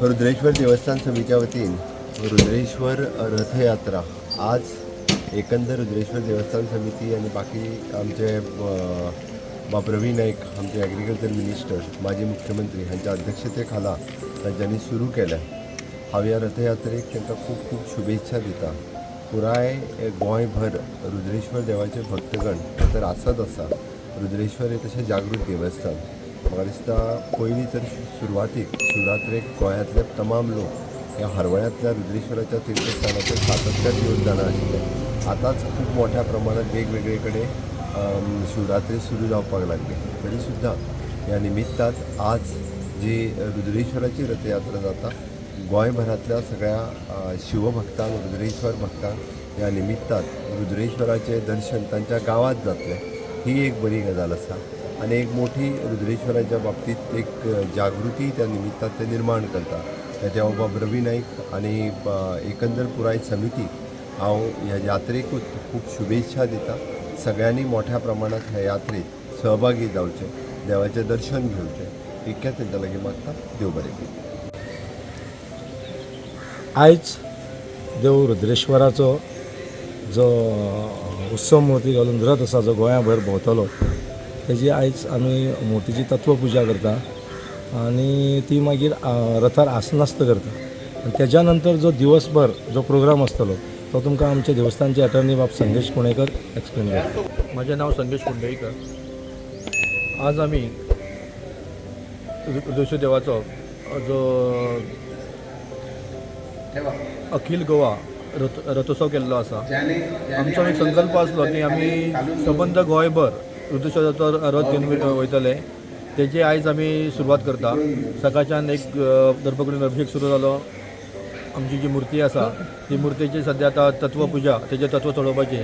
रुद्रेश्वर देवस्थान समितीच्या वतीन रुद्रेश्वर रथयात्रा आज एकंदर रुद्रेश्वर देवस्थान समिती आणि बाकी आमचे प्रवीण नाईक आमचे ॲग्रिकल्चर मिनिस्टर माजी मुख्यमंत्री हांच्या अध्यक्षतेखाला तांच्यांनी सुरू केल्या। हांव ह्या रथयात्रेक तांकां खूब खूब शुभेच्छा दिता। पुराय गोंयभर रुद्रेश्वर देवाचे भक्तगण तर आसत आसा। रुद्रेश्वर हे तशें जागृत देवस्थान। म्हाका दिसता पयलीं तर सुरवातीक शिवरात्रेक गोंयांतले तमाम लोक ह्या हरवळ्यांतल्या रुद्रेश्वराच्या तीर्थस्थानाचेर सातत्यान येवन जाणा आशिल्ले। आतांच खूब मोठ्या प्रमाणात वेगवेगळे कडेन शिवरात्री सुरू जावपाक लागली। तरी सुद्दां ह्या निमित्तात आज जी रुद्रेश्वराची रथयात्रा जाता गोंयभरांतल्या सगळ्या शिवभक्तांक रुद्रेश्वर भक्तांक ह्या निमित्तात रुद्रेश्वराचे दर्शन तांच्या गांवांत जातलें ही एक बरी गजाल आसा आनी एक मोठी रुद्रेश्वराच्या बाबतीत एक जागृती त्या निमित्तात ते निर्माण करता। त्या बाबा प्रवीण नाईक आनी एकंदर पुराय समितीक हांव ह्या यात्रेकूच खूब शुभेच्छा दिता। सगळ्यांनी मोठ्या प्रमाणात ह्या यात्रेत सहभागी जावचें, देवाचें दर्शन घेवचें इतकेंच तांच्या लागीं मागता। देव बरें करूं। आयज देव रुद्रेश्वराचो जो उत्सव मुर्ती घालून रथ आसा जो गोंयाभर भोंवतलो तेजी आयज आमी मुर्तीची तत्वपुजा करता आनी ती मागीर रथार आसनास्त करता आनी तेज्या नंतर जो दिवसभर जो प्रोग्राम आसतलो तो तुमकां आमचे देवस्थानचे अटर्नी बाब संदेश कुणेकर एक्सप्लेन करता। माझे नाव संदेश कुंडईकर। आज आमी रुद्रेश्वर देवाचो जो अखिल गोवा रथोत्सव केल्लो आसा। आमचो एक संकल्प आसलो की आमी सबंद गोंयभर रुद्रेश्वराचो रथ घेवन वयतले। तेजी आयज आमी सुरवात करता। सकाळच्यान एक दर्भकुंडीन अभिषेक सुरू जालो। आमची जी मूर्ती आसा ती मूर्तीची सद्या आतां तत्वपुजा तेजे तत्व चडोवपाची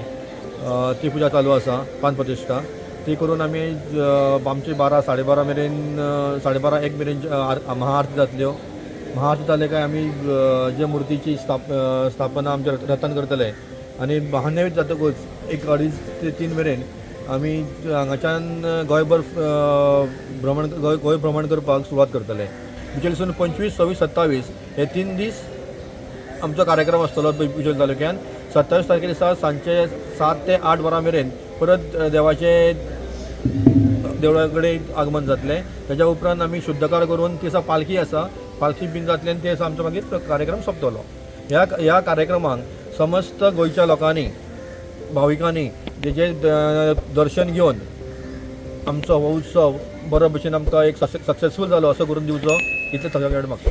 ती पुजा चालू आसा, पान प्रतिश्ठा ती करून आमी आमची 12 12:30 मेरेन 12:30-1 मेरेन महाआरती जातल्यो। महाआरती जाले काय आमी जे मूर्तीची स्थापना आमच्या रथान करतले आनी महानैवेद्य जातकूच 1 2:30 ते 3 मेरेन आमी हांगाच्यान गोंयभर गोंय भ्रमण करपाक सुरवात करतले। बिचोलीसून 25, 26, 27 हे 3 दीस आमचो कार्यक्रम आसतलो बिचोली तालुक्यान। 27 तारखे दिसा सांजचे 7 ते 8 वरां मेरेन परत देवाचे देवळा कडेन आगमन जातलें। तेज्या उपरांत आमी शुद्धकार करून ती दिसा पालखी आसा, पालखी बीन जातली आनी ते दिसा आमचो मागीर कार्यक्रम सोंपतलो। ह्या कार्यक्रमाक समस्त गोंयच्या लोकांनी भाविकांनी तेजे दर्शन घेवन आमचो हो उत्सव बरो भशेन आमकां एक सक्सेसफूल जालो असो करून दिवचो इतलें सगळ्या कडेन मागता।